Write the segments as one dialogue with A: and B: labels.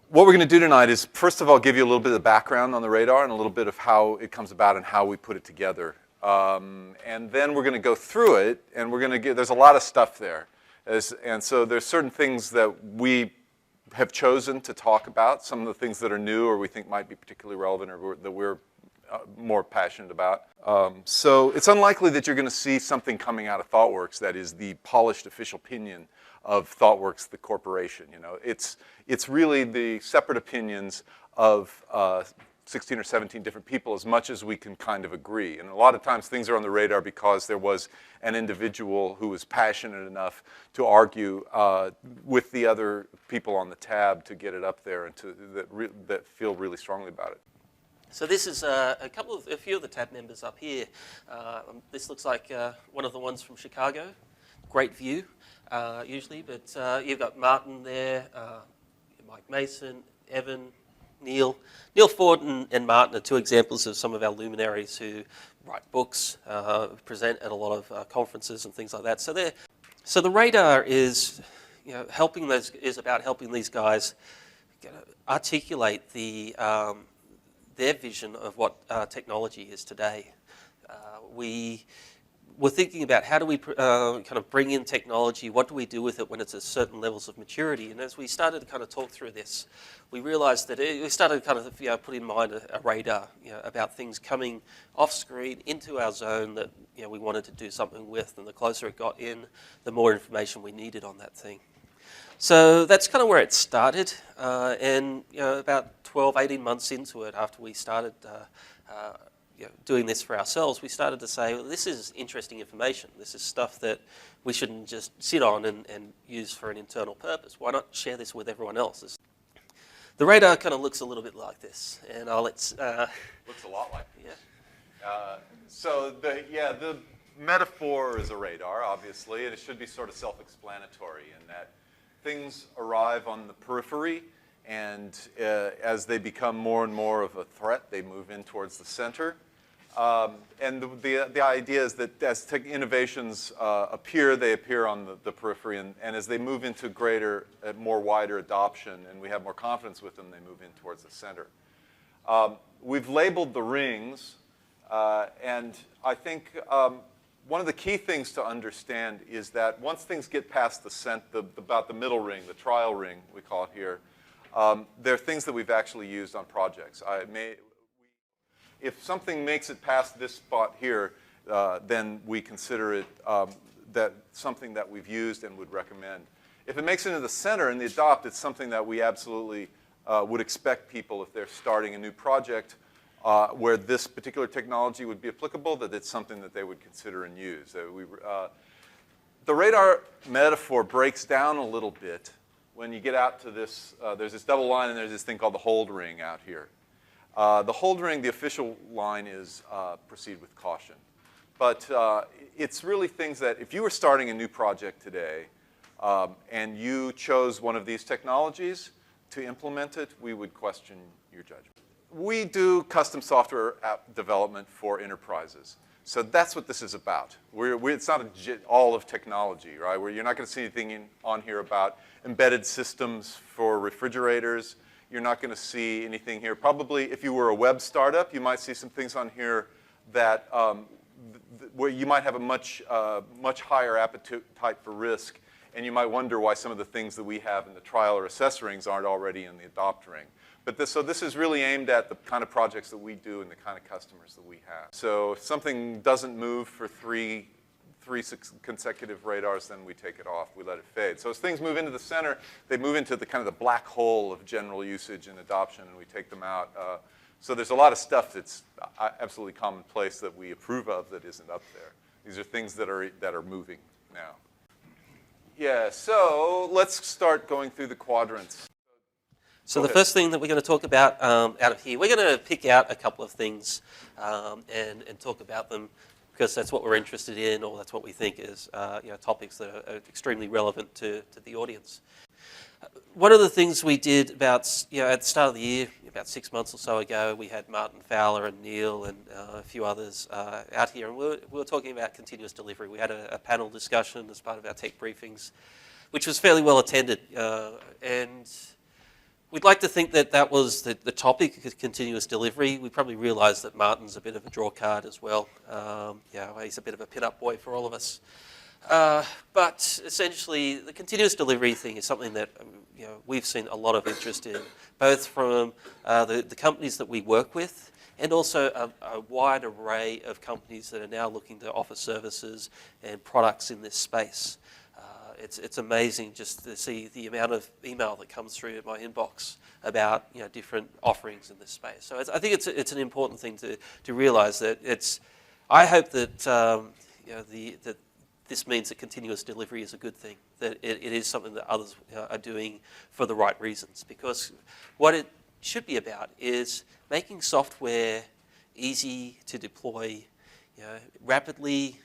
A: what we're going to do tonight is, first of all, give you a little bit of background on the radar and a little bit of how it comes about and how we put it together. And then we're going to go through it, and we're going to get, there's a lot of stuff there. And so there's certain things that we have chosen to talk about, some of the things that are new or we think might be particularly relevant or that we're more passionate about. So it's unlikely that you're going to see something coming out of ThoughtWorks that is the polished official opinion of ThoughtWorks, the corporation. You know, it's really the separate opinions of 16 or 17 different people as much as we can kind of agree. And a lot of times things are on the radar because there was an individual who was passionate enough to argue with the other people on the tab to get it up there and to that feel really strongly about it.
B: So this is a few of the tab members up here. This looks like one of the ones from Chicago. Great view, usually, but you've got Martin there, Mike Mason, Evan, Neil. Neil Ford and Martin are two examples of some of our luminaries who write books, present at a lot of conferences and things like that. So the radar is, you know, is about helping these guys articulate their vision of what technology is today. We're thinking about how do we kind of bring in technology, what do we do with it when it's at certain levels of maturity, and as we started to kind of talk through this, we realized that we started to kind of put in mind a radar about things coming off screen into our zone that we wanted to do something with, and the closer it got in, the more information we needed on that thing. So that's kind of where it started, and about 12, 18 months into it, after we started doing this for ourselves, we started to say, well, this is interesting information. This is stuff that we shouldn't just sit on and use for an internal purpose. Why not share this with everyone else? The radar kind of looks a little bit like this, and I'll let's...
A: looks a lot like this. Yeah. So the metaphor is a radar, obviously, and it should be sort of self-explanatory in that things arrive on the periphery, and as they become more and more of a threat, they move in towards the center. And the idea is that as innovations appear, they appear on the periphery, and as they move into greater, more wider adoption, and we have more confidence with them, they move in towards the center. We've labeled the rings, and I think one of the key things to understand is that once things get past about the middle ring, the trial ring, we call it here, there are things that we've actually used on projects. If something makes it past this spot here, then we consider it that something that we've used and would recommend. If it makes it into the center and the adopt, it's something that we absolutely would expect people, if they're starting a new project where this particular technology would be applicable, that it's something that they would consider and use. The radar metaphor breaks down a little bit when you get out to this. There's this double line, and there's this thing called the hold ring out here. The hold ring, the official line is proceed with caution. But it's really things that if you were starting a new project today and you chose one of these technologies to implement it, we would question your judgment. We do custom software app development for enterprises. So that's what this is about. It's not all of technology, right? You're not going to see anything on here about embedded systems for refrigerators. You're not going to see anything here. Probably if you were a web startup, you might see some things on here that where you might have a much higher appetite for risk, and you might wonder why some of the things that we have in the trial or assess rings aren't already in the adopt ring. But so this is really aimed at the kind of projects that we do and the kind of customers that we have. So if something doesn't move for three consecutive radars, then we take it off. We let it fade. So as things move into the center, they move into the kind of the black hole of general usage and adoption, and we take them out. So there's a lot of stuff that's absolutely commonplace that we approve of that isn't up there. These are things that are moving now. Yeah, so let's start going through the quadrants.
B: So the first thing that we're going to talk about out of here, we're going to pick out a couple of things and talk about them because that's what we're interested in, or that's what we think is topics that are extremely relevant to the audience. One of the things we did about at the start of the year, about 6 months or so ago, we had Martin Fowler and Neil and a few others out here, and we were talking about continuous delivery. We had a panel discussion as part of our tech briefings, which was fairly well attended, and we'd like to think that that was the topic of continuous delivery. We probably realised that Martin's a bit of a draw card as well. He's a bit of a pin-up boy for all of us. But essentially, the continuous delivery thing is something that we've seen a lot of interest in, both from the companies that we work with and also a wide array of companies that are now looking to offer services and products in this space. It's amazing just to see the amount of email that comes through in my inbox about different offerings in this space. So I think it's an important thing to realise that it's. I hope that that this means that continuous delivery is a good thing. That it is something that others are doing for the right reasons. Because what it should be about is making software easy to deploy, rapidly,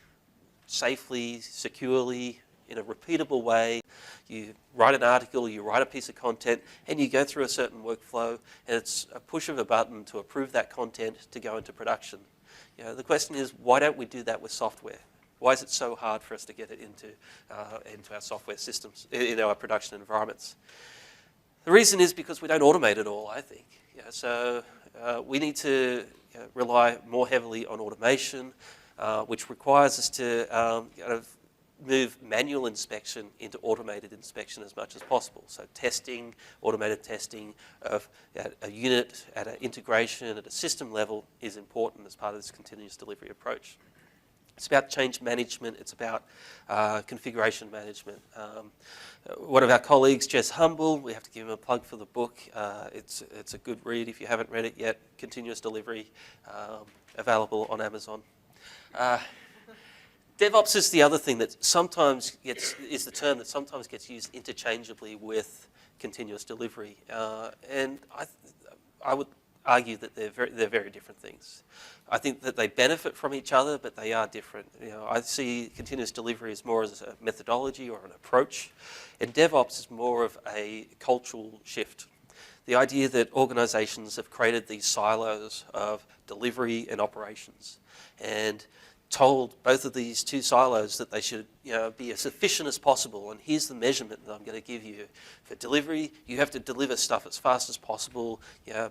B: safely, securely, in a repeatable way. You write an article, you write a piece of content, and you go through a certain workflow, and it's a push of a button to approve that content to go into production. The question is, why don't we do that with software? Why is it so hard for us to get it into our software systems, in our production environments? The reason is because we don't automate it all, I think. So we need to rely more heavily on automation, which requires us to move manual inspection into automated inspection as much as possible. So testing, automated testing of a unit at an integration at a system level is important as part of this continuous delivery approach. It's about change management. It's about configuration management. One of our colleagues, Jess Humble, we have to give him a plug for the book. It's a good read if you haven't read it yet. Continuous Delivery, available on Amazon. DevOps is the other thing that sometimes is the term that sometimes gets used interchangeably with continuous delivery, and I would argue that they're very different things. I think that they benefit from each other, but they are different. I see continuous delivery as more as a methodology or an approach, and DevOps is more of a cultural shift. The idea that organizations have created these silos of delivery and operations, and told both of these two silos that they should be as efficient as possible, and here's the measurement that I'm going to give you. For delivery, you have to deliver stuff as fast as possible,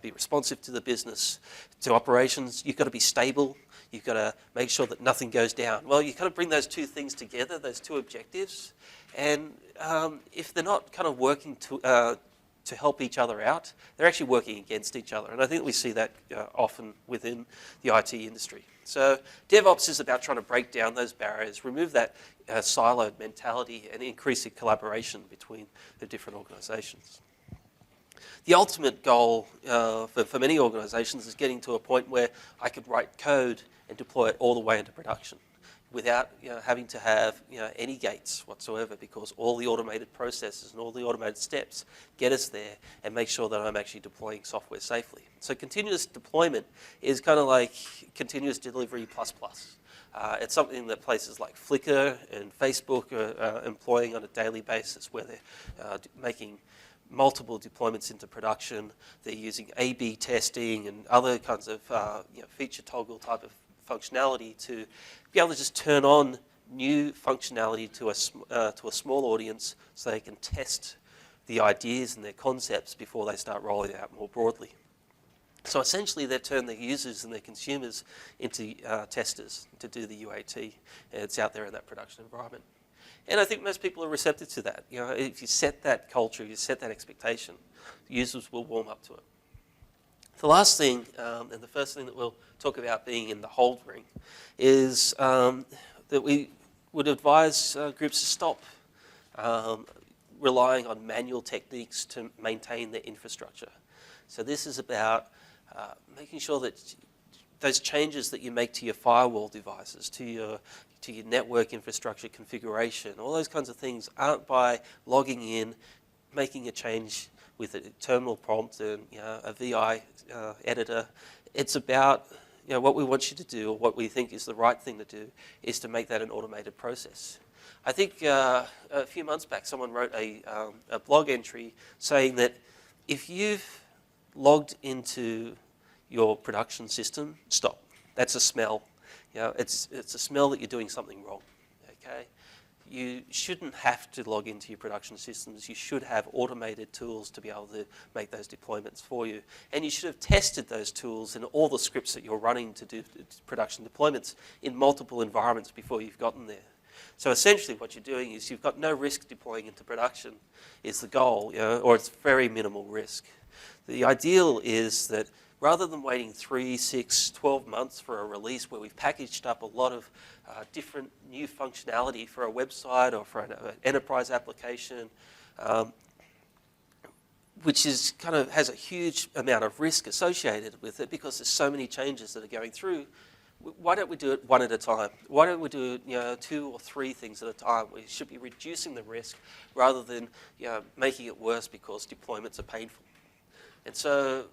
B: be responsive to the business. To operations, you've got to be stable, you've got to make sure that nothing goes down. Well, you kind of bring those two things together, those two objectives, and if they're not kind of working to help each other out, they're actually working against each other. And I think we see that often within the IT industry. So DevOps is about trying to break down those barriers, remove that siloed mentality, and increase the collaboration between the different organizations. The ultimate goal for many organizations is getting to a point where I could write code and deploy it all the way into production without having to have any gates whatsoever, because all the automated processes and all the automated steps get us there and make sure that I'm actually deploying software safely. So continuous deployment is kind of like continuous delivery plus. It's something that places like Flickr and Facebook are employing on a daily basis, where they're making multiple deployments into production. They're using A/B testing and other kinds of feature toggle type of functionality to be able to just turn on new functionality to a small audience, so they can test the ideas and their concepts before they start rolling it out more broadly. So essentially, they turn their users and their consumers into testers to do the UAT, and it's out there in that production environment. And I think most people are receptive to that. If you set that culture, you set that expectation, users will warm up to it. The last thing, and the first thing that we'll talk about being in the hold ring, is that we would advise groups to stop relying on manual techniques to maintain their infrastructure. So this is about making sure that those changes that you make to your firewall devices, to your network infrastructure configuration, all those kinds of things aren't by logging in, making a change with a terminal prompt and a VI editor. It's about what we want you to do, or what we think is the right thing to do, is to make that an automated process. I think a few months back, someone wrote a blog entry saying that if you've logged into your production system, stop. That's a smell. It's a smell that you're doing something wrong. Okay. you shouldn't have to log into your production systems. You should have automated tools to be able to make those deployments for you. And you should have tested those tools in all the scripts that you're running to do production deployments in multiple environments before you've gotten there. So essentially what you're doing is you've got no risk deploying into production is the goal, or it's very minimal risk. The ideal is that rather than waiting 3, 6, 12 months for a release where we've packaged up a lot of different new functionality for a website or for an enterprise application, which is has a huge amount of risk associated with it because there's so many changes that are going through. Why don't we do it one at a time? Why don't we do it, 2 or 3 things at a time? We should be reducing the risk rather than making it worse because deployments are painful. And so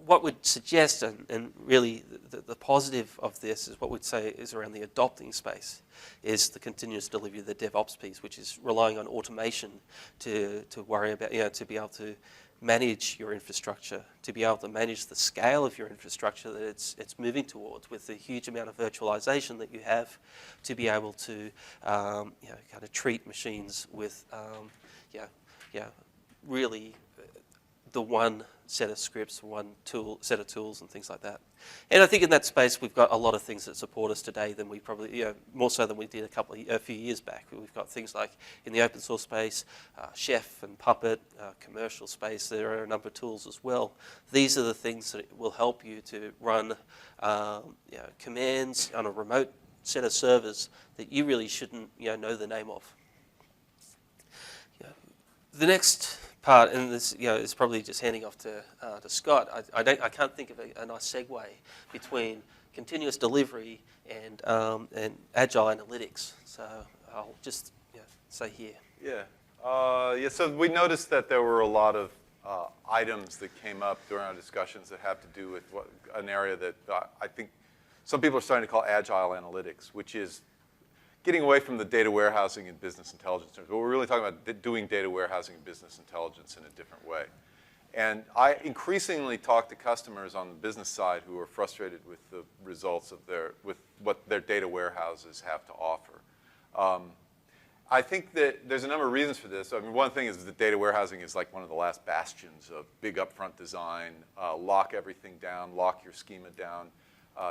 B: what we'd suggest, and really the positive of this is what we'd say is around the adopting space, is the continuous delivery of the DevOps piece, which is relying on automation to worry about, to be able to manage your infrastructure, to be able to manage the scale of your infrastructure that it's moving towards with the huge amount of virtualization that you have, to be able to treat machines with really the one set of scripts, one set of tools and things like that. And I think in that space we've got a lot of things that support us today than we probably, more so than we did a few years back. We've got things like in the open source space, Chef and Puppet, commercial space, there are a number of tools as well. These are the things that will help you to run commands on a remote set of servers that you really shouldn't know the name of. The next part, and this is probably just handing off to Scott. I can't think of a nice segue between continuous delivery and agile analytics. So I'll just say here.
A: Yeah. So we noticed that there were a lot of items that came up during our discussions that have to do with an area that I think some people are starting to call agile analytics, which is getting away from the data warehousing and business intelligence. But we're really talking about doing data warehousing and business intelligence in a different way. And I increasingly talk to customers on the business side who are frustrated with the results of with what their data warehouses have to offer. I think that there's a number of reasons for this. I mean, one thing is that data warehousing is like one of the last bastions of big upfront design, lock everything down, lock your schema down,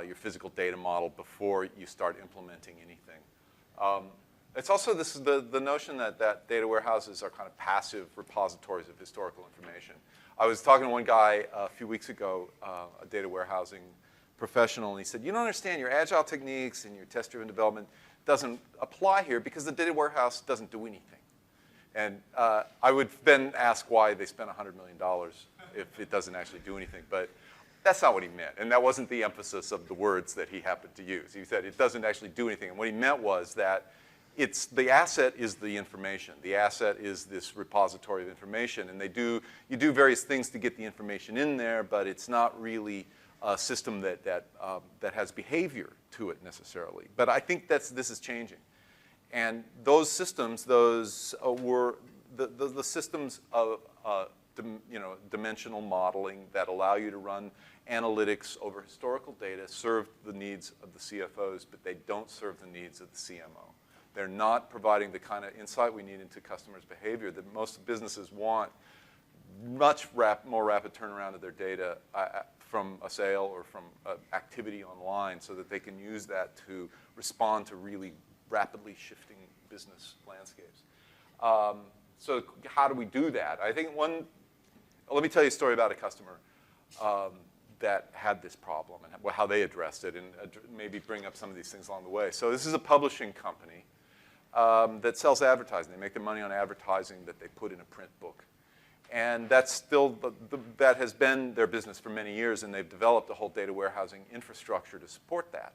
A: your physical data model before you start implementing anything. It's also the notion that data warehouses are kind of passive repositories of historical information. I was talking to one guy a few weeks ago, a data warehousing professional, and he said, you don't understand, your agile techniques and your test-driven development doesn't apply here because the data warehouse doesn't do anything. And I would then ask why they spent $100 million if it doesn't actually do anything. But that's not what he meant, and that wasn't the emphasis of the words that he happened to use. He said it doesn't actually do anything, and what he meant was that the asset is the information. The asset is this repository of information, and you do various things to get the information in there, but it's not really a system that has behavior to it necessarily. But I think this is changing, and those systems, were the systems of dimensional modeling that allow you to run analytics over historical data serve the needs of the CFOs, but they don't serve the needs of the CMO. They're not providing the kind of insight we need into customers' behavior that most businesses want. Much more rapid turnaround of their data from a sale or from activity online so that they can use that to respond to really rapidly shifting business landscapes. So how do we do that? I think let me tell you a story about a customer that had this problem and how they addressed it, and maybe bring up some of these things along the way. So this is a publishing company that sells advertising. They make their money on advertising that they put in a print book. And that's still, that has been their business for many years, and they've developed a whole data warehousing infrastructure to support that.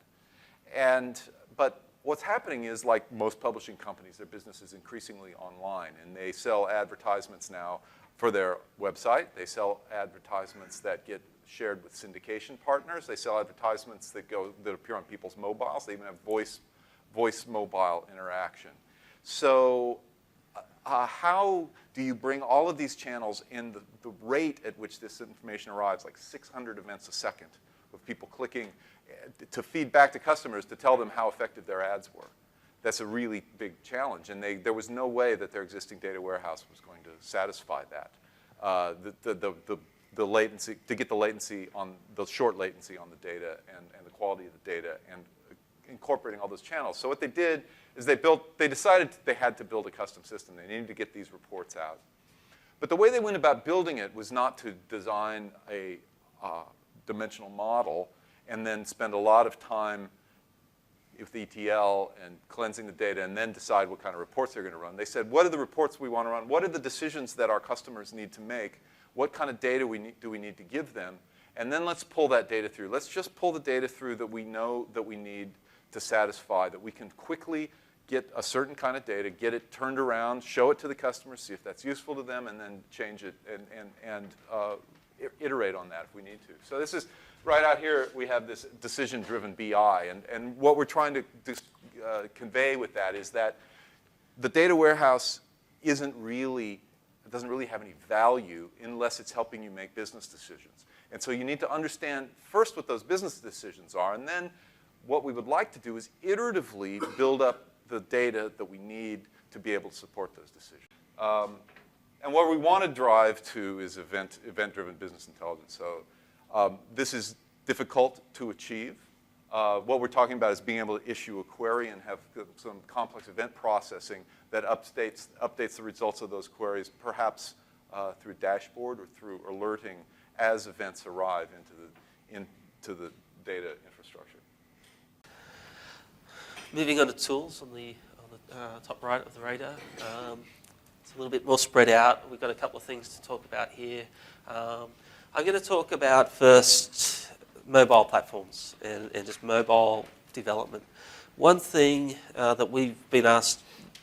A: But what's happening is, like most publishing companies, their business is increasingly online, and they sell advertisements now for their website. They sell advertisements that get shared with syndication partners. They sell advertisements that appear on people's mobiles. They even have voice mobile interaction. So how do you bring all of these channels in the rate at which this information arrives, like 600 events a second of people clicking to feed back to customers to tell them how effective their ads were? that's a really big challenge. And there was no way that their existing data warehouse was going to satisfy that. The latency, to get the latency on, the short latency on the data and the quality of the data and incorporating all those channels. So what they did is they decided they had to build a custom system. They needed to get these reports out. But the way they went about building it was not to design a dimensional model and then spend a lot of time with ETL and cleansing the data and then decide what kind of reports they're going to run. They said, what are the reports we want to run? What are the decisions that our customers need to make? What kind of data do we need to give them? And then let's pull that data through. Let's just pull the data through that we know that we need to satisfy, that we can quickly get a certain kind of data, get it turned around, show it to the customer, see if that's useful to them, and then change it and iterate on that if we need to. So this is, right out here, we have this decision-driven BI. And what we're trying to convey with that is that the data warehouse doesn't really have any value unless it's helping you make business decisions. And so you need to understand first what those business decisions are, and then what we would like to do is iteratively build up the data that we need to be able to support those decisions. And what we want to drive to is event-driven business intelligence. So this is difficult to achieve. What we're talking about is being able to issue a query and have some complex event processing that updates the results of those queries, perhaps through a dashboard or through alerting as events arrive into the data infrastructure. Moving on to tools on the top right of the radar. It's a little bit more spread out. We've got a couple of things to talk about here. I'm going to talk about first mobile platforms and just mobile development. One thing that we've been asked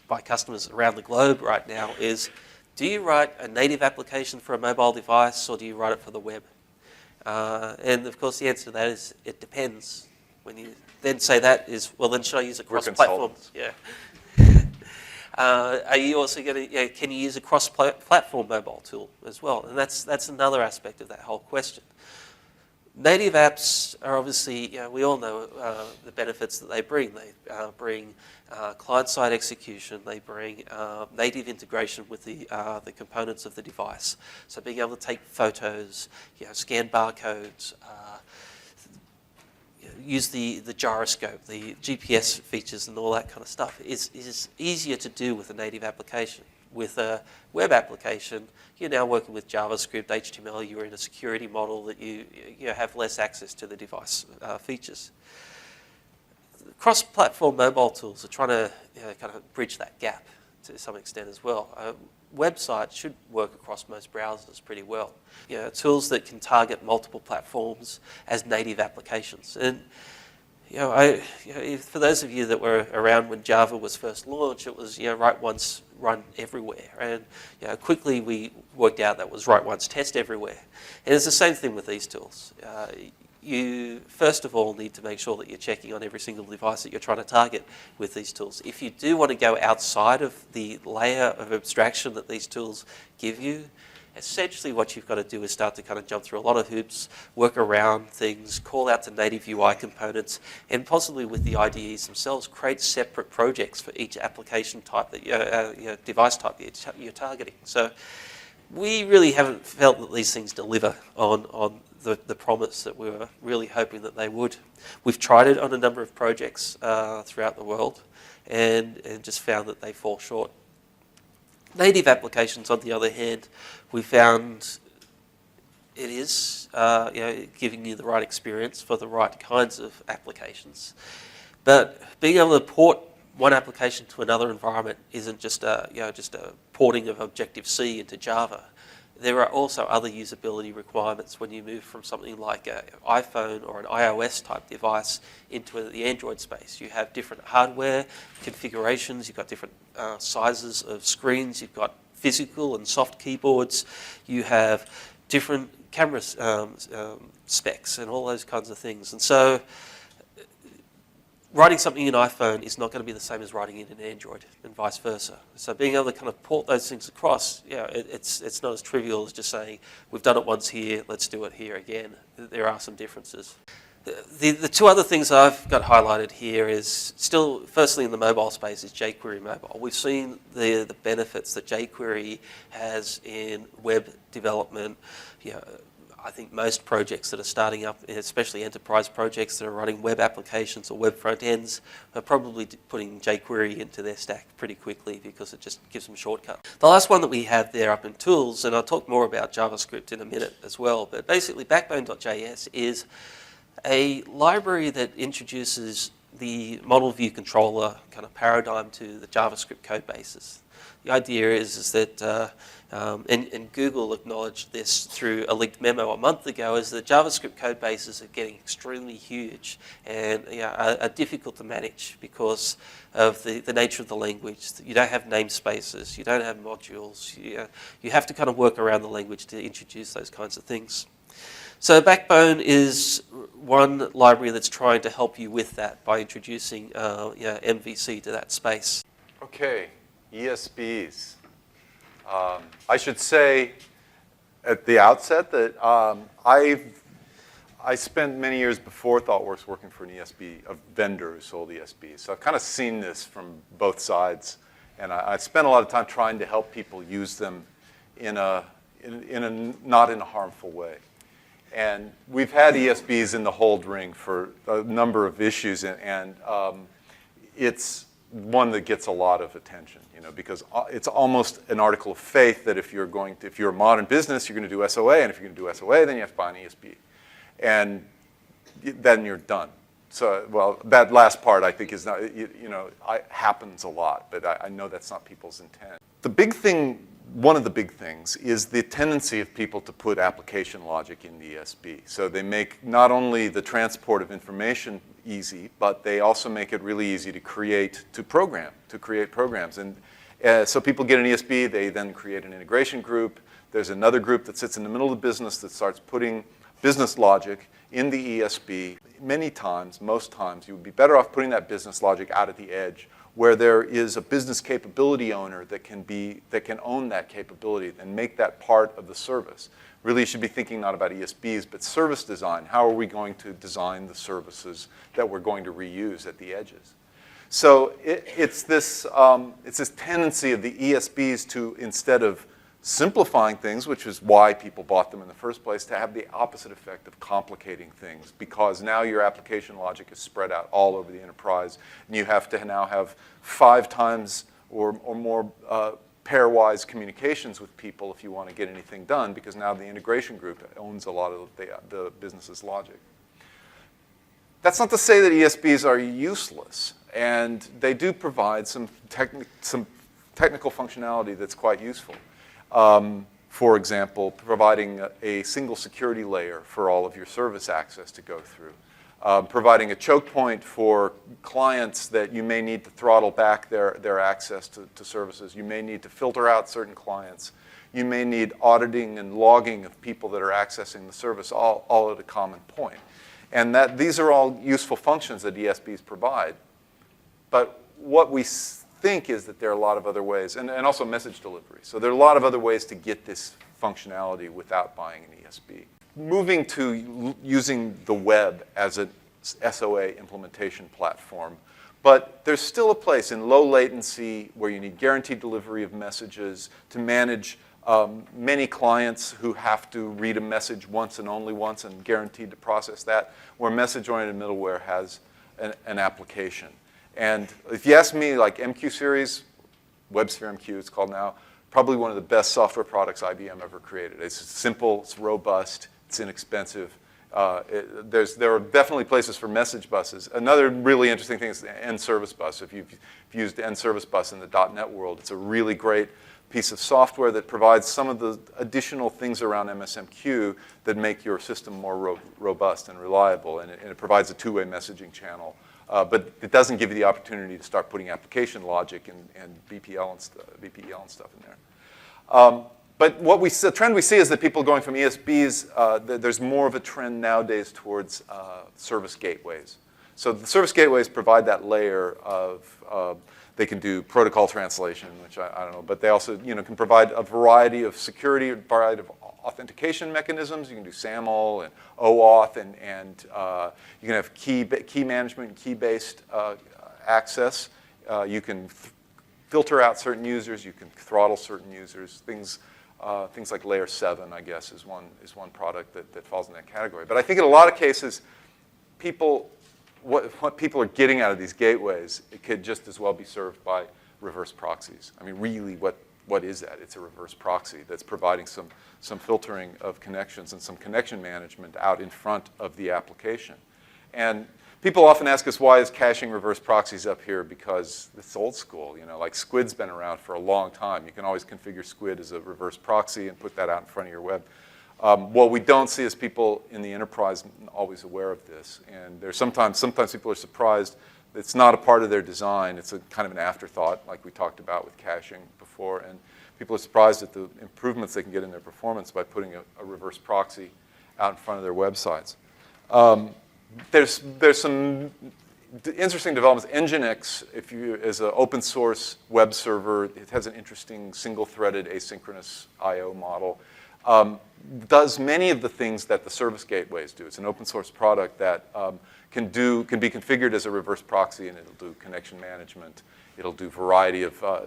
A: by customers around the globe right now is, do you write a native application for a mobile device or do you write it for the web? And of course the answer to that is it depends. When you then say that is, well then should I use a cross-platform? Yeah. Are you also going to, can you use a cross-platform mobile tool as well? And that's another aspect of that whole question. Native apps are obviously, we all know the benefits that they bring. They bring client-side execution. They bring native integration with the components of the device. So being able to take photos, scan barcodes, use the gyroscope, the GPS features and all that kind of stuff is easier to do with a native application. With a web application, you're now working with JavaScript, HTML, you're in a security model that you have less access to the device features. Cross-platform mobile tools are trying to kind of bridge that gap to some extent as well. Websites should work across most browsers pretty well. Tools that can target multiple platforms as native applications. And for those of you that were around when Java was first launched, it was write once, run everywhere. And quickly we worked out that was write once, test everywhere. And it's the same thing with these tools. You first of all need to make sure that you're checking on every single device that you're trying to target with these tools. If you do want to go outside of the layer of abstraction that these tools give you, essentially what you've got to do is start to kind of jump through a lot of hoops, work around things, call out to native UI components, and possibly with the IDEs themselves, create separate projects for each application type that device type that you're targeting. So we really haven't felt that these things deliver on the promise that we were really hoping that they would. We've tried it on a number of projects throughout the world and just found that they fall short. Native applications, on the other hand, we found it is giving you the right experience for the right kinds of applications. But being able to port one application to another environment isn't just a porting of Objective-C into Java. There are also other usability requirements when you move from something like an iPhone or an iOS type device into the Android space. You have different hardware configurations, you've got different sizes of screens, you've got physical and soft keyboards, you have different camera specs and all those kinds of things. And so writing something in iPhone is not going to be the same as writing it in Android and vice versa. So being able to kind of port those things across, it's not as trivial as just saying, we've done it once here, let's do it here again. There are some differences.
B: The two other things I've got highlighted here is still, firstly in the mobile space, is jQuery Mobile. We've seen the benefits that jQuery has in web development. I think most projects that are starting up, especially enterprise projects that are running web applications or web front ends, are probably putting jQuery into their stack pretty quickly because it just gives them shortcuts. The last one that we have there up in tools, and I'll talk more about JavaScript in a minute as well, but basically Backbone.js is a library that introduces the model view controller kind of paradigm to the JavaScript code bases. The idea is that, and Google acknowledged this through a leaked memo a month ago, is that JavaScript code bases are getting extremely huge and are difficult to manage because of the nature of the language. You don't have namespaces, you don't have modules, you have to kind of work around the language to introduce those kinds of things. So Backbone is one library that's trying to help you with that by introducing MVC to that space.
A: Okay, ESBs. I should say at the outset that I spent many years before ThoughtWorks working for an ESB, a vendor who sold ESBs. So I've kind of seen this from both sides. And I spent a lot of time trying to help people use them not in a harmful way. And we've had ESBs in the hold ring for a number of issues, and it's one that gets a lot of attention, because it's almost an article of faith that if you're a modern business, you're going to do SOA, and if you're going to do SOA, then you have to buy an ESB, and then you're done. So, well, that last part I think is not, happens a lot, but I know that's not people's intent. The big thing. One of the big things is the tendency of people to put application logic in the ESB. So they make not only the transport of information easy, but they also make it really easy to create programs. And so people get an ESB, they then create an integration group. There's another group that sits in the middle of the business that starts putting business logic in the ESB. Many times, most times, you would be better off putting that business logic out at the edge where there is a business capability owner that can own that capability and make that part of the service. Really, you should be thinking not about ESBs, but service design. How are we going to design the services that we're going to reuse at the edges? So it's this tendency of the ESBs to, instead of simplifying things, which is why people bought them in the first place, to have the opposite effect of complicating things, because now your application logic is spread out all over the enterprise, and you have to now have 5 times or more pairwise communications with people if you want to get anything done, because now the integration group owns a lot of the business's logic. That's not to say that ESBs are useless, and they do provide some technical functionality that's quite useful. For example, providing a single security layer for all of your service access to go through. Providing a choke point for clients that you may need to throttle back their access to services. You may need to filter out certain clients. You may need auditing and logging of people that are accessing the service all at a common point. And these are all useful functions that ESBs provide. But what we think is that there are a lot of other ways, and also message delivery. So there are a lot of other ways to get this functionality without buying an ESB. Moving to using the web as a SOA implementation platform, but there's still a place in low latency where you need guaranteed delivery of messages to manage many clients who have to read a message once and only once and guaranteed to process that, where message-oriented middleware has an application. And if you ask me, like MQ series, WebSphere MQ it's called now, probably one of the best software products IBM ever created. It's simple, it's robust, it's inexpensive. There are definitely places for message buses. Another really interesting thing is the N service bus. If you've used N service bus in the .NET world, it's a really great piece of software that provides some of the additional things around MSMQ that make your system more robust and reliable. And it provides a two-way messaging channel. But it doesn't give you the opportunity to start putting application logic and BPL and BPEL and stuff in there. But the trend we see is that people going from ESBs, there's more of a trend nowadays towards service gateways. So the service gateways provide that layer of They can do protocol translation, which I don't know, but they also can provide a variety of security, a variety of authentication mechanisms. You can do SAML and OAuth, and you can have key management, key-based access. You can filter out certain users. You can throttle certain users. Things like Layer 7, I guess, is one product that falls in that category. But I think in a lot of cases, what people are getting out of these gateways, it could just as well be served by reverse proxies. I mean, really, what is that? It's a reverse proxy that's providing some filtering of connections and some connection management out in front of the application. And people often ask us, why is caching reverse proxies up here? Because it's old school. Like Squid's been around for a long time. You can always configure Squid as a reverse proxy and put that out in front of your web. What we don't see is people in the enterprise always aware of this. And there's sometimes people are surprised. It's not a part of their design. It's a kind of an afterthought, like we talked about with caching before. And people are surprised at the improvements they can get in their performance by putting a reverse proxy out in front of their websites. There's some interesting developments. Nginx, is an open source web server, it has an interesting single-threaded asynchronous I/O model. Does many of the things that the service gateways do. It's an open source product that can be configured as a reverse proxy, and it'll do connection management. It'll do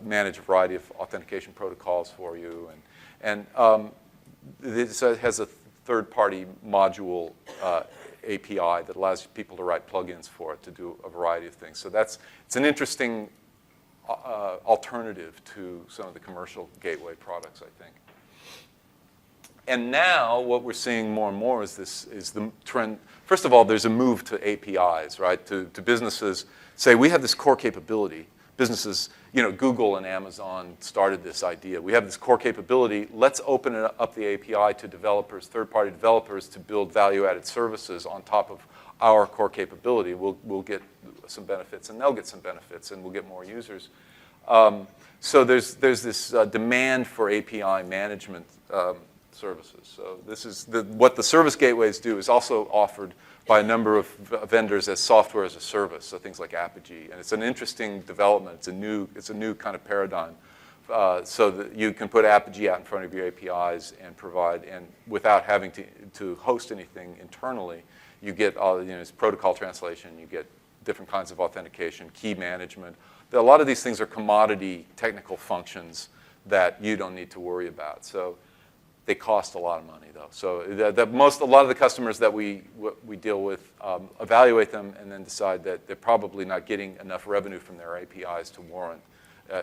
A: manage a variety of authentication protocols for you, and it has a third-party module API that allows people to write plugins for it to do a variety of things. So it's an interesting alternative to some of the commercial gateway products, I think. And now what we're seeing more and more is the trend. First of all, there's a move to APIs, right? To businesses say, we have this core capability. Businesses, Google and Amazon started this idea. We have this core capability. Let's open up the API to developers, third-party developers, to build value-added services on top of our core capability. We'll get some benefits, and they'll get some benefits, and we'll get more users. So there's this demand for API management services. So this is what the service gateways do is also offered by a number of vendors as software as a service. So things like Apogee, and it's an interesting development. It's a new kind of paradigm. So that you can put Apogee out in front of your APIs and provide, and without having to host anything internally, you get all it's protocol translation. You get different kinds of authentication, key management. A lot of these things are commodity technical functions that you don't need to worry about. So they cost a lot of money, though. So a lot of the customers that we deal with evaluate them and then decide that they're probably not getting enough revenue from their APIs to warrant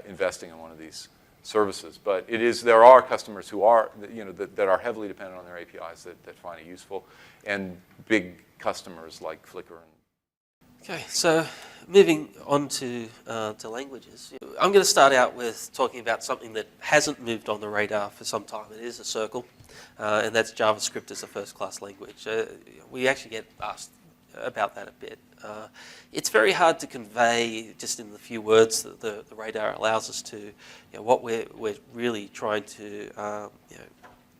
A: investing in one of these services. But there are customers who are that are heavily dependent on their APIs that find it useful, and big customers like Flickr.
B: Okay, so moving on to languages. I'm going to start out with talking about something that hasn't moved on the radar for some time. It is a circle, and that's JavaScript as a first-class language. We actually get asked about that a bit. It's very hard to convey just in the few words that the radar allows us to, what we're really trying to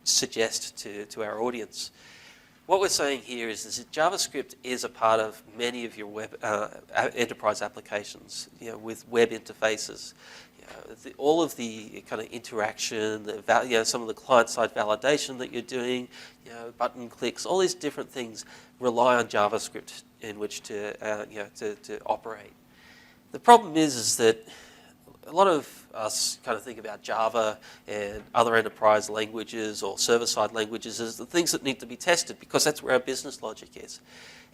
B: suggest to our audience. What we're saying here is that JavaScript is a part of many of your web enterprise applications, with web interfaces. All of the kind of interaction, some of the client-side validation that you're doing, button clicks, all these different things rely on JavaScript in which to operate. The problem is that a lot of us kind of think about Java and other enterprise languages or server-side languages as the things that need to be tested because that's where our business logic is.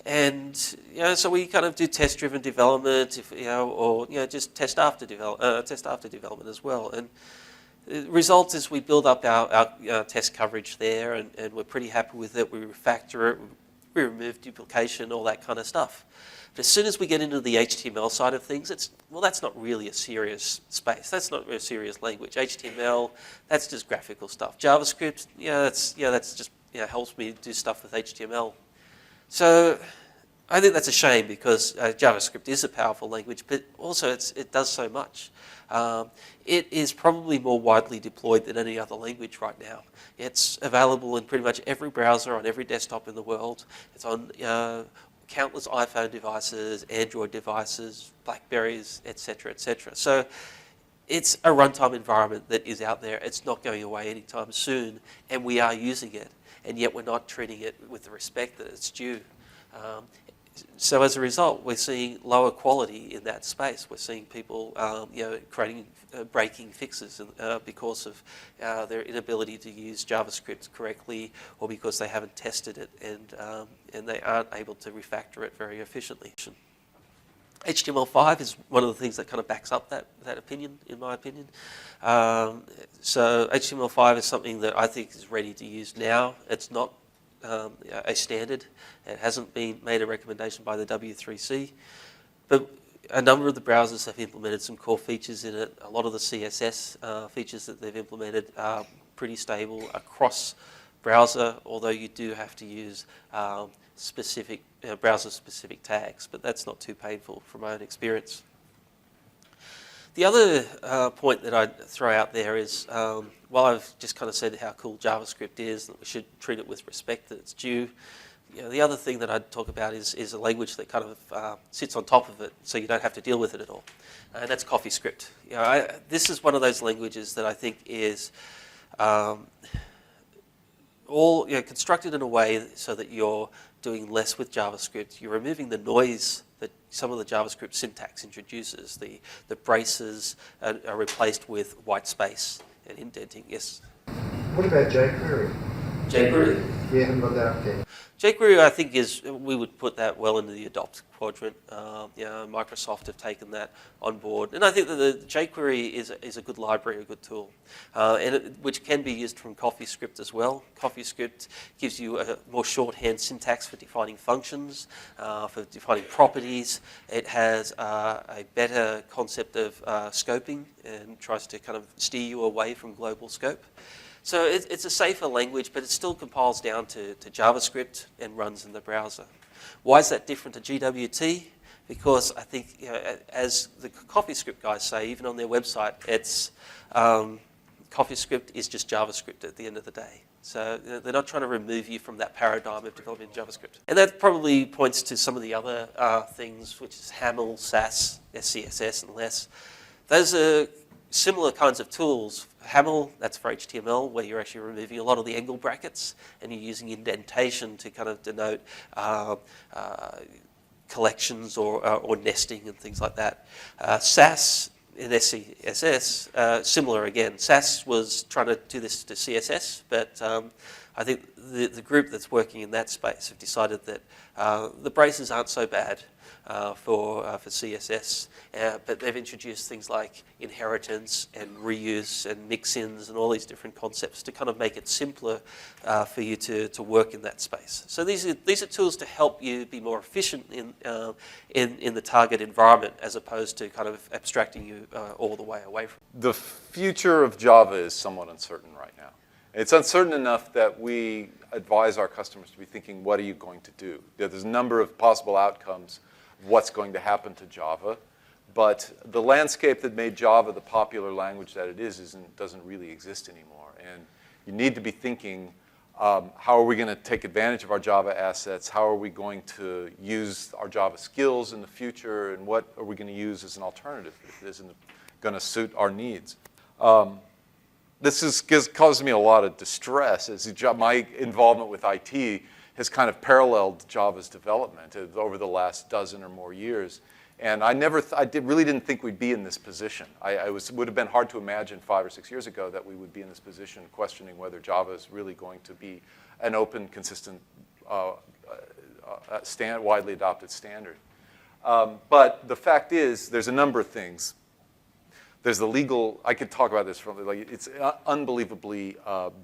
B: And so we kind of do test-driven development, or just test after development as well. And the result is we build up our test coverage there, and we're pretty happy with it. We refactor it, we remove duplication, all that kind of stuff. But as soon as we get into the HTML side of things, that's not really a serious space. That's not a serious language. HTML, that's just graphical stuff. JavaScript, that's just helps me do stuff with HTML. So I think that's a shame because JavaScript is a powerful language, but also it does so much. It is probably more widely deployed than any other language right now. It's available in pretty much every browser on every desktop in the world. It's on countless iPhone devices, Android devices, Blackberries, etc., etc. So it's a runtime environment that is out there. It's not going away anytime soon, and we are using it, and yet we're not treating it with the respect that it's due. So as a result, we're seeing lower quality in that space. We're seeing people, creating breaking fixes because of their inability to use JavaScript correctly, or because they haven't tested it and they aren't able to refactor it very efficiently. HTML5 is one of the things that kind of backs up that opinion, in my opinion. So HTML5 is something that I think is ready to use now. It's not a standard. It hasn't been made a recommendation by the W3C, but a number of the browsers have implemented some core features in it. A lot of the CSS features that they've implemented are pretty stable across browser, although you do have to use specific browser-specific tags, but that's not too painful from my own experience. The other point that I'd throw out there is, while I've just kind of said how cool JavaScript is, that we should treat it with respect that it's due, the other thing that I'd talk about is a language that kind of sits on top of it, so you don't have to deal with it at all, and that's CoffeeScript. This is one of those languages that I think is constructed in a way so that you're doing less with JavaScript. You're removing the noise that some of the JavaScript syntax introduces. The braces are replaced with white space and indenting. Yes?
C: What about jQuery?
B: jQuery?
C: Yeah, haven't got that up yet.
B: jQuery, I think, we would put that well into the adopt quadrant. Microsoft have taken that on board. And I think that the jQuery is a good library, a good tool, which can be used from CoffeeScript as well. CoffeeScript gives you a more shorthand syntax for defining functions, for defining properties. It has a better concept of scoping and tries to kind of steer you away from global scope. So it's a safer language, but it still compiles down to JavaScript and runs in the browser. Why is that different to GWT? Because I think, as the CoffeeScript guys say, even on their website, it's CoffeeScript is just JavaScript at the end of the day. So they're not trying to remove you from that paradigm of developing JavaScript. And that probably points to some of the other things, which is Haml, Sass, SCSS, and less. Those are similar kinds of tools. Haml, that's for HTML, where you're actually removing a lot of the angle brackets and you're using indentation to kind of denote collections or nesting and things like that. Sass in SCSS, similar again. Sass was trying to do this to CSS, but I think the group that's working in that space have decided that the braces aren't so bad for CSS, but they've introduced things like inheritance and reuse and mix-ins and all these different concepts to kind of make it simpler for you to work in that space. So these are tools to help you be more efficient in the target environment, as opposed to kind of abstracting you all the way away from it.
A: The future of Java is somewhat uncertain right now. It's uncertain enough that we advise our customers to be thinking, what are you going to do? There's a number of possible outcomes of what's going to happen to Java, but the landscape that made Java the popular language that it is doesn't really exist anymore. And you need to be thinking, how are we going to take advantage of our Java assets? How are we going to use our Java skills in the future? And what are we going to use as an alternative if it isn't going to suit our needs? This causes me a lot of distress, as my involvement with IT has kind of paralleled Java's development over the last dozen or more years. And I really didn't think we'd be in this position. It would have been hard to imagine 5 or 6 years ago that we would be in this position questioning whether Java is really going to be an open, consistent, widely adopted standard. But the fact is, there's a number of things. There's the legal, I could talk about this from, it's unbelievably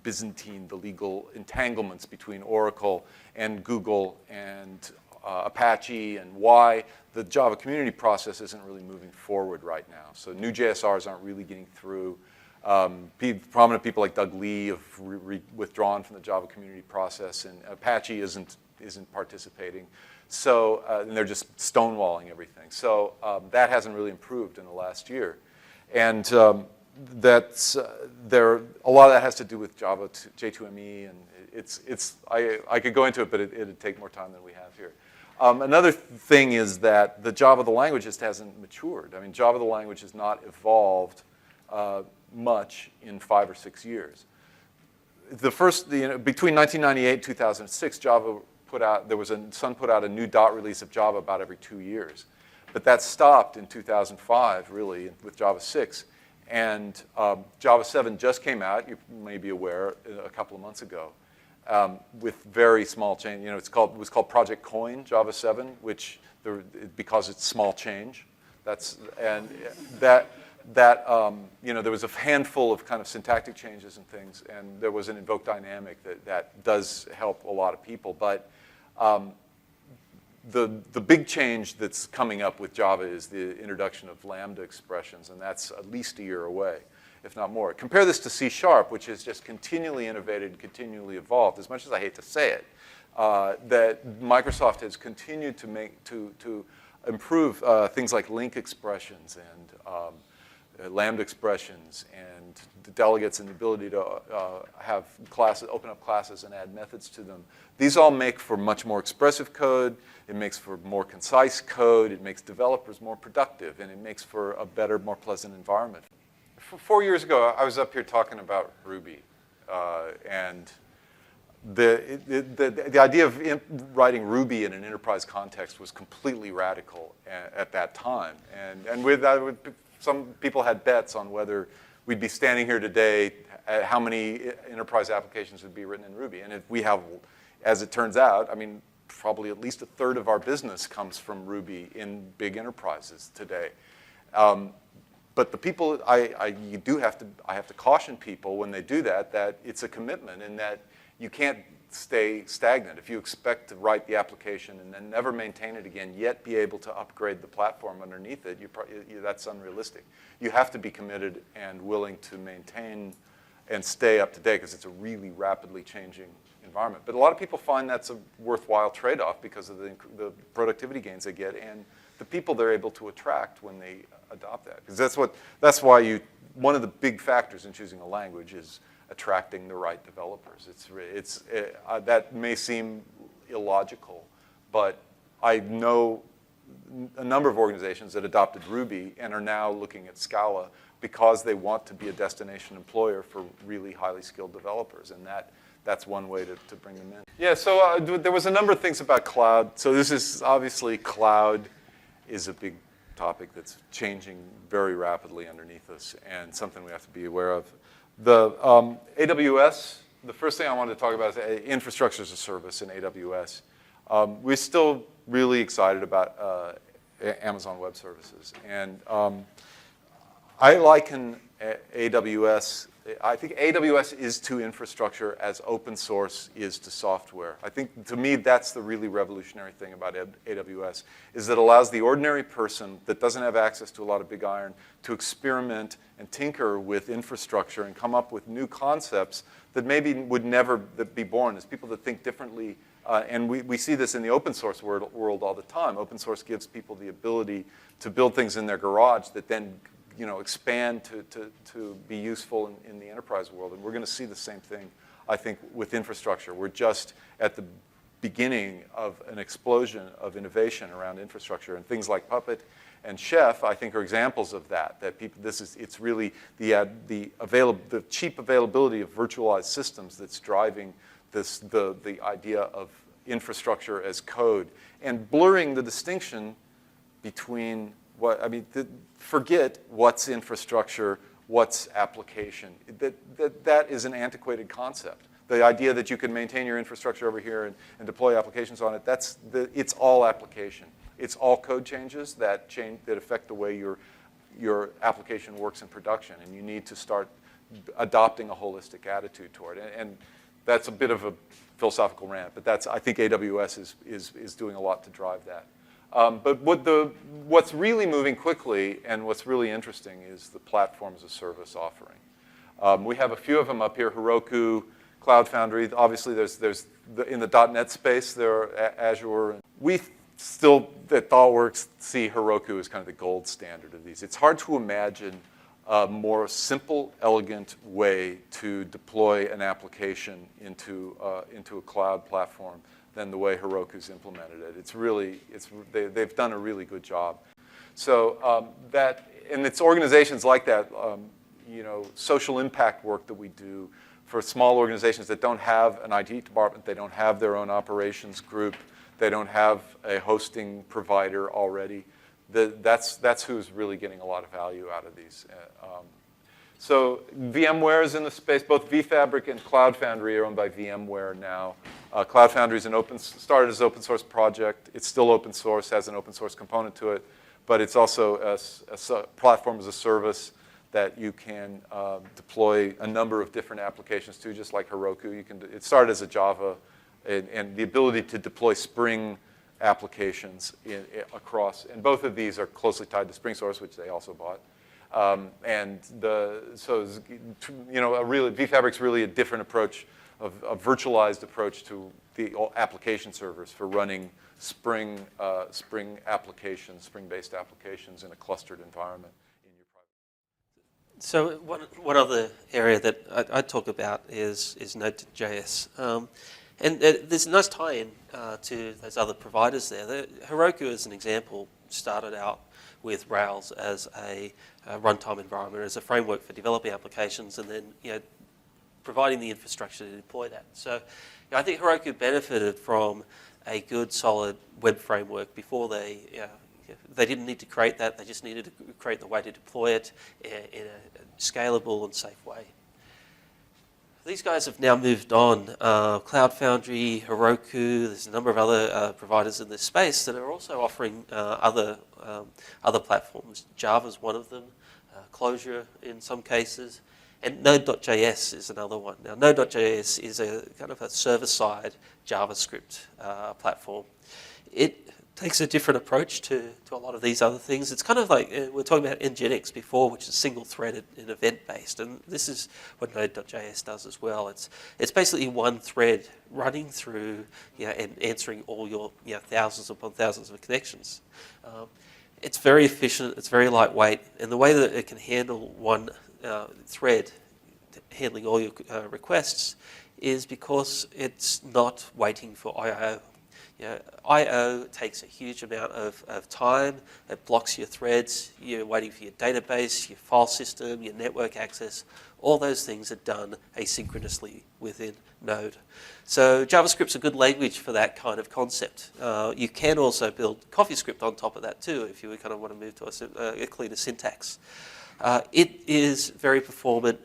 A: Byzantine, the legal entanglements between Oracle and Google and Apache, and why the Java community process isn't really moving forward right now. So new JSRs aren't really getting through. Prominent people like Doug Lee have withdrawn from the Java community process, and Apache isn't participating. So and they're just stonewalling everything. So that hasn't really improved in the last year. And a lot of that has to do with Java J2ME, and I could go into it, but it'd take more time than we have here. Another thing is that the Java the language just hasn't matured. I mean, Java the language has not evolved much in 5 or 6 years. Between 1998 and 2006, Java Sun put out a new dot release of Java about every 2 years. But that stopped in 2005, really, with Java 6. And Java 7 just came out, you may be aware, a couple of months ago, with very small change. You know, it was called Project Coin, Java 7, because it's small change. You know, there was a handful of kind of syntactic changes and things, and there was an invoke dynamic that does help a lot of people. But the big change that's coming up with Java is the introduction of Lambda expressions, and that's at least a year away, if not more. Compare this to C#, which has just continually innovated, continually evolved. As much as I hate to say it, that Microsoft has continued to improve things like link expressions and Lambda expressions and the delegates and the ability to have classes, open up classes and add methods to them. These all make for much more expressive code. It makes for more concise code. It makes developers more productive, and it makes for a better, more pleasant environment. 4 years ago, I was up here talking about Ruby, and the idea of writing Ruby in an enterprise context was completely radical at that time, and with that, some people had bets on whether we'd be standing here today, how many enterprise applications would be written in Ruby. And if we have, as it turns out, I mean, probably at least a third of our business comes from Ruby in big enterprises today. But the people, I have to caution people when they do that it's a commitment and that you can't stay stagnant. If you expect to write the application and then never maintain it again, yet be able to upgrade the platform underneath it, that's unrealistic. You have to be committed and willing to maintain and stay up to date because it's a really rapidly changing environment. But a lot of people find that's a worthwhile trade-off because of the productivity gains they get and the people they're able to attract when they adopt that. Because that's why one of the big factors in choosing a language is attracting the right developers. That may seem illogical, but I know a number of organizations that adopted Ruby and are now looking at Scala because they want to be a destination employer for really highly skilled developers, and that's one way to bring them in. Yeah, so there was a number of things about cloud. So this is obviously cloud is a big topic that's changing very rapidly underneath us and something we have to be aware of. The AWS, the first thing I wanted to talk about is infrastructure as a service in AWS. We're still really excited about Amazon Web Services. And I liken AWS, I think AWS is to infrastructure as open source is to software. I think, to me, that's the really revolutionary thing about AWS, is that it allows the ordinary person that doesn't have access to a lot of big iron to experiment and tinker with infrastructure and come up with new concepts that maybe would never be born as people that think differently. And we see this in the open source world all the time. Open source gives people the ability to build things in their garage that then expand to be useful in the enterprise world. And we're going to see the same thing, I think, with infrastructure. We're just at the beginning of an explosion of innovation around infrastructure. And things like Puppet and Chef, I think, are examples of that. It's really the cheap availability of virtualized systems that's driving the idea of infrastructure as code and blurring the distinction between forget what's infrastructure, what's application. That is an antiquated concept. The idea that you can maintain your infrastructure over here and deploy applications on it, it's all application. It's all code changes that affect the way your application works in production, and you need to start adopting a holistic attitude toward it. And that's a bit of a philosophical rant, but I think AWS is doing a lot to drive that. But what's really moving quickly and what's really interesting is the platform as a service offering. We have a few of them up here: Heroku, Cloud Foundry. Obviously, in the .NET space, there are Azure. We still, at ThoughtWorks, see Heroku as kind of the gold standard of these. It's hard to imagine a more simple, elegant way to deploy an application into a cloud platform than the way Heroku's implemented it. They've done a really good job. So and it's organizations like that, social impact work that we do for small organizations that don't have an IT department, they don't have their own operations group, they don't have a hosting provider already. That's who's really getting a lot of value out of these. So VMware is in the space. Both vFabric and Cloud Foundry are owned by VMware now. Cloud Foundry is started as an open source project. It's still open source, has an open source component to it, but it's also a platform as a service that you can deploy a number of different applications to, just like Heroku. It started as a Java, and the ability to deploy Spring applications across, and both of these are closely tied to Spring Source, which they also bought. vFabric's really a different approach, a virtualized approach to the application servers for running Spring applications, Spring-based applications in a clustered environment.
B: So one other area that I talk about is Node.js. And there's a nice tie-in to those other providers there. Heroku, as an example, started out with Rails as a runtime environment, as a framework for developing applications, and then providing the infrastructure to deploy that. So I think Heroku benefited from a good, solid web framework before they didn't need to create that. They just needed to create the way to deploy it in a scalable and safe way. These guys have now moved on. Cloud Foundry, Heroku, there's a number of other providers in this space that are also offering other platforms. Java's one of them, Clojure in some cases, and Node.js is another one. Now, Node.js is a kind of a server-side JavaScript platform. It takes a different approach to a lot of these other things. It's kind of like, we were talking about Nginx before, which is single-threaded and event-based, and this is what Node.js does as well. It's basically one thread running through and answering all your thousands upon thousands of connections. It's very efficient, it's very lightweight, and the way that it can handle one thread handling all your requests is because it's not waiting for I/O. I/O takes a huge amount of time. It blocks your threads. You're waiting for your database, your file system, your network access. All those things are done asynchronously within Node. So JavaScript's a good language for that kind of concept. You can also build CoffeeScript on top of that too, if you kind of want to move to a cleaner syntax. It is very performant.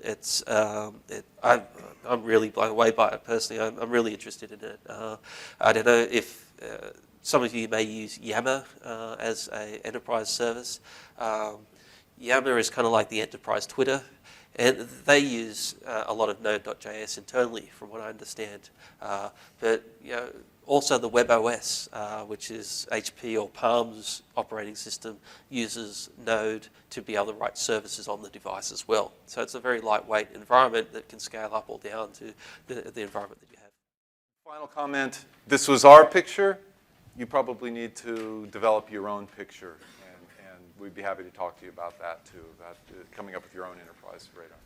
B: I'm really blown away by it personally. I'm really interested in it. I don't know if some of you may use Yammer as an enterprise service. Yammer is kind of like the enterprise Twitter, and they use a lot of Node.js internally, from what I understand. But also the WebOS, which is HP or Palm's operating system, uses Node to be able to write services on the device as well. So it's a very lightweight environment that can scale up or down to the environment that you have.
A: Final comment, this was our picture. You probably need to develop your own picture, and we'd be happy to talk to you about that too, about coming up with your own enterprise radar.